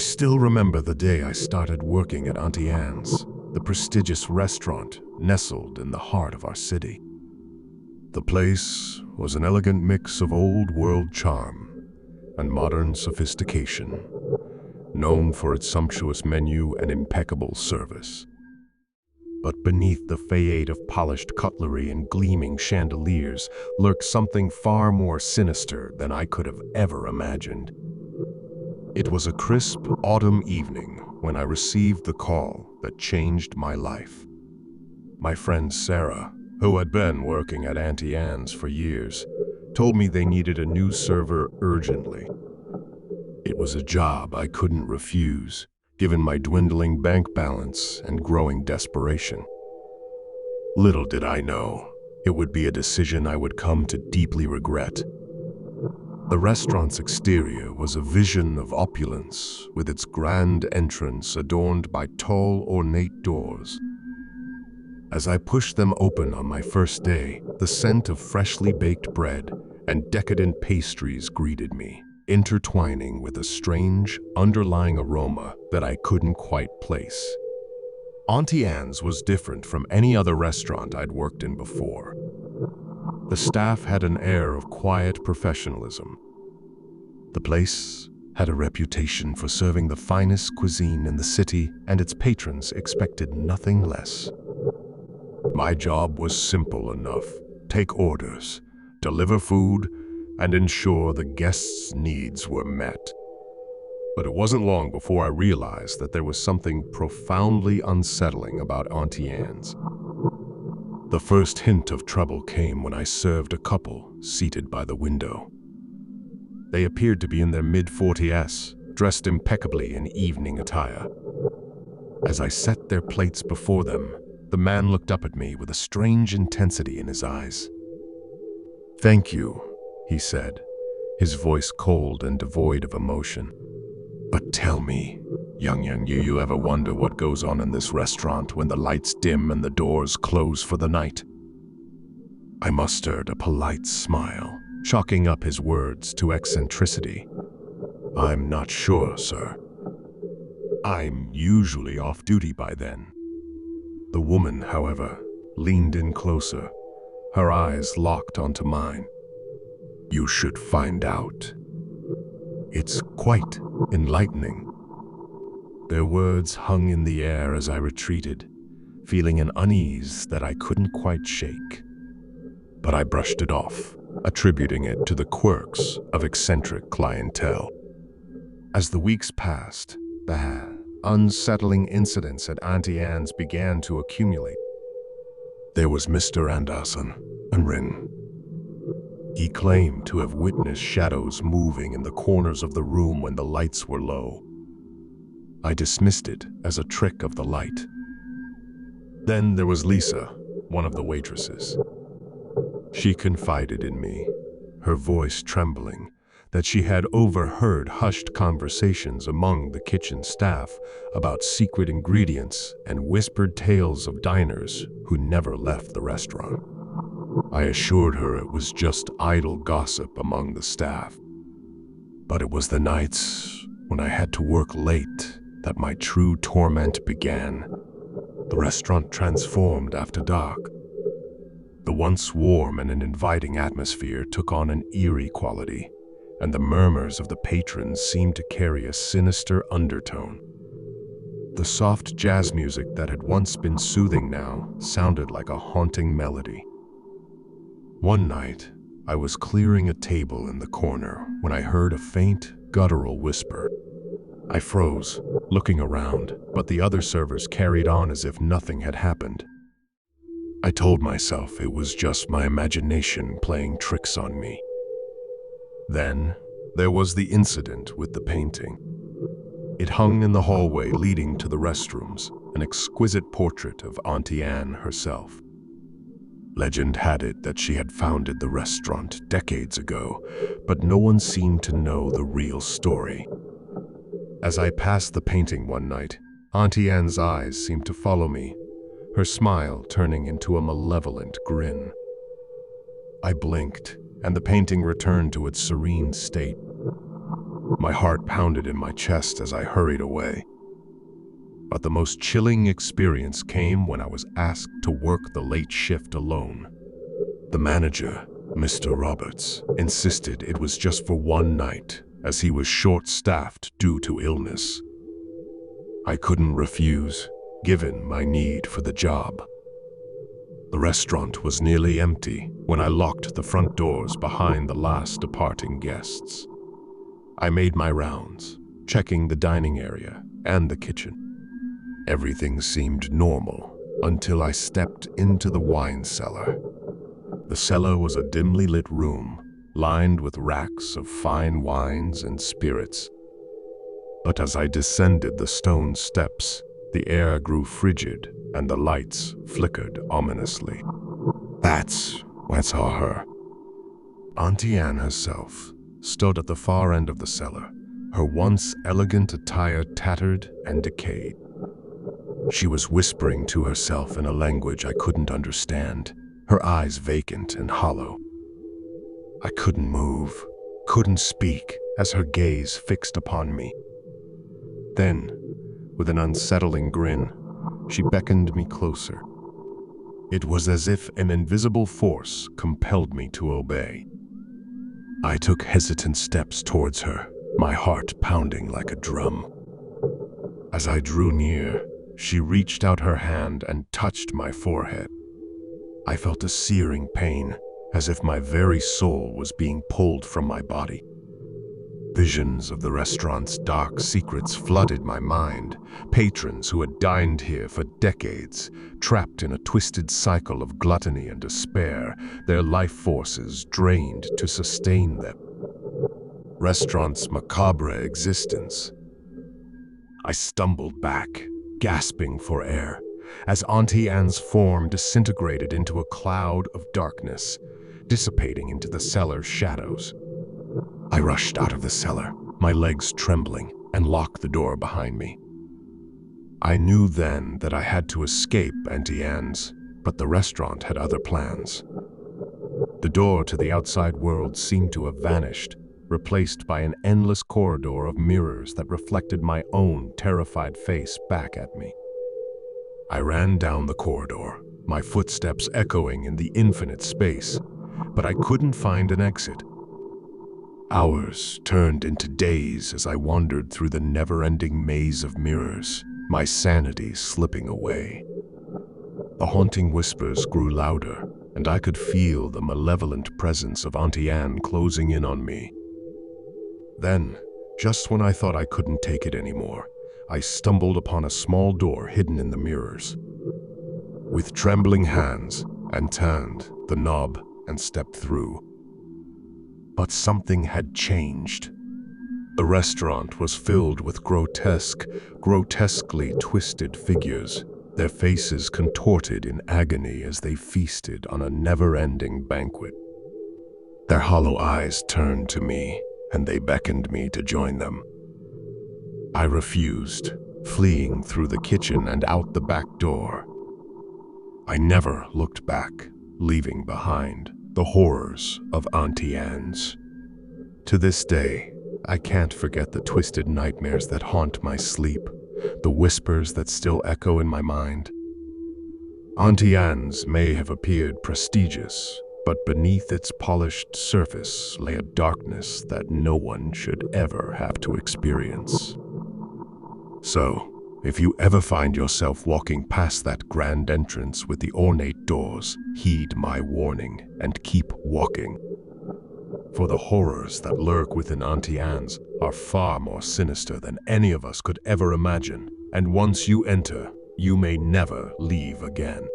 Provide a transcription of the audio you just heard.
still remember the day I started working at Auntie Anne's, the prestigious restaurant nestled in the heart of our city. The place was an elegant mix of old-world charm and modern sophistication, known for its sumptuous menu and impeccable service. But beneath the facade of polished cutlery and gleaming chandeliers lurked something far more sinister than I could have ever imagined. It was a crisp autumn evening when I received the call that changed my life. My friend Sarah, who had been working at Auntie Anne's for years, told me they needed a new server urgently. It was a job I couldn't refuse, given my dwindling bank balance and growing desperation. Little did I know, it would be a decision I would come to deeply regret. The restaurant's exterior was a vision of opulence, with its grand entrance adorned by tall, ornate doors. As I pushed them open on my first day, the scent of freshly baked bread and decadent pastries greeted me, intertwining with a strange, underlying aroma that I couldn't quite place. Auntie Anne's was different from any other restaurant I'd worked in before. The staff had an air of quiet professionalism. The place had a reputation for serving the finest cuisine in the city, and its patrons expected nothing less. My job was simple enough: take orders, deliver food, and ensure the guests' needs were met. But it wasn't long before I realized that there was something profoundly unsettling about Auntie Anne's. The first hint of trouble came when I served a couple seated by the window. They appeared to be in their mid-40s, dressed impeccably in evening attire. As I set their plates before them, the man looked up at me with a strange intensity in his eyes. "Thank you," he said, his voice cold and devoid of emotion. "But tell me, young, you ever wonder what goes on in this restaurant when the lights dim and the doors close for the night?" I mustered a polite smile, chalking up his words to eccentricity. "I'm not sure, sir. I'm usually off duty by then." The woman, however, leaned in closer, her eyes locked onto mine. "You should find out. It's quite enlightening." Their words hung in the air as I retreated, feeling an unease that I couldn't quite shake. But I brushed it off, attributing it to the quirks of eccentric clientele. As the weeks passed, the unsettling incidents at Auntie Anne's began to accumulate. There was Mr. Anderson, Rin. He claimed to have witnessed shadows moving in the corners of the room when the lights were low. I dismissed it as a trick of the light. Then there was Lisa, one of the waitresses. She confided in me, her voice trembling, that she had overheard hushed conversations among the kitchen staff about secret ingredients and whispered tales of diners who never left the restaurant. I assured her it was just idle gossip among the staff. But it was the nights when I had to work late that my true torment began. The restaurant transformed after dark. The once warm and inviting atmosphere took on an eerie quality, and the murmurs of the patrons seemed to carry a sinister undertone. The soft jazz music that had once been soothing now sounded like a haunting melody. One night, I was clearing a table in the corner when I heard a faint, guttural whisper. I froze, looking around, but the other servers carried on as if nothing had happened. I told myself it was just my imagination playing tricks on me. Then, there was the incident with the painting. It hung in the hallway leading to the restrooms, an exquisite portrait of Auntie Anne herself. Legend had it that she had founded the restaurant decades ago, but no one seemed to know the real story. As I passed the painting one night, Auntie Anne's eyes seemed to follow me, her smile turning into a malevolent grin. I blinked, and the painting returned to its serene state. My heart pounded in my chest as I hurried away. But the most chilling experience came when I was asked to work the late shift alone. The manager, Mr. Roberts, insisted it was just for one night, as he was short-staffed due to illness. I couldn't refuse, given my need for the job. The restaurant was nearly empty when I locked the front doors behind the last departing guests. I made my rounds, checking the dining area and the kitchen. Everything seemed normal until I stepped into the wine cellar. The cellar was a dimly lit room, lined with racks of fine wines and spirits. But as I descended the stone steps, the air grew frigid and the lights flickered ominously. That's when I saw her. Auntie Anne herself stood at the far end of the cellar, her once elegant attire tattered and decayed. She was whispering to herself in a language I couldn't understand, her eyes vacant and hollow. I couldn't move, couldn't speak, as her gaze fixed upon me. Then, with an unsettling grin, she beckoned me closer. It was as if an invisible force compelled me to obey. I took hesitant steps towards her, my heart pounding like a drum. As I drew near, she reached out her hand and touched my forehead. I felt a searing pain, as if my very soul was being pulled from my body. Visions of the restaurant's dark secrets flooded my mind, patrons who had dined here for decades, trapped in a twisted cycle of gluttony and despair, their life forces drained to sustain them. Restaurant's macabre existence. I stumbled back, gasping for air, as Auntie Anne's form disintegrated into a cloud of darkness, dissipating into the cellar's shadows. I rushed out of the cellar, my legs trembling, and locked the door behind me. I knew then that I had to escape Auntie Anne's, but the restaurant had other plans. The door to the outside world seemed to have vanished, replaced by an endless corridor of mirrors that reflected my own terrified face back at me. I ran down the corridor, my footsteps echoing in the infinite space, but I couldn't find an exit. Hours turned into days as I wandered through the never-ending maze of mirrors, my sanity slipping away. The haunting whispers grew louder, and I could feel the malevolent presence of Auntie Anne closing in on me. Then, just when I thought I couldn't take it anymore, I stumbled upon a small door hidden in the mirrors. With trembling hands, I turned the knob and stepped through. But something had changed. The restaurant was filled with grotesquely twisted figures, their faces contorted in agony as they feasted on a never-ending banquet. Their hollow eyes turned to me, and they beckoned me to join them. I refused, fleeing through the kitchen and out the back door. I never looked back, leaving behind the horrors of Auntie Anne's. To this day, I can't forget the twisted nightmares that haunt my sleep, the whispers that still echo in my mind. Auntie Anne's may have appeared prestigious, but beneath its polished surface lay a darkness that no one should ever have to experience. So, if you ever find yourself walking past that grand entrance with the ornate doors, heed my warning and keep walking. For the horrors that lurk within Auntie Anne's are far more sinister than any of us could ever imagine, and once you enter, you may never leave again.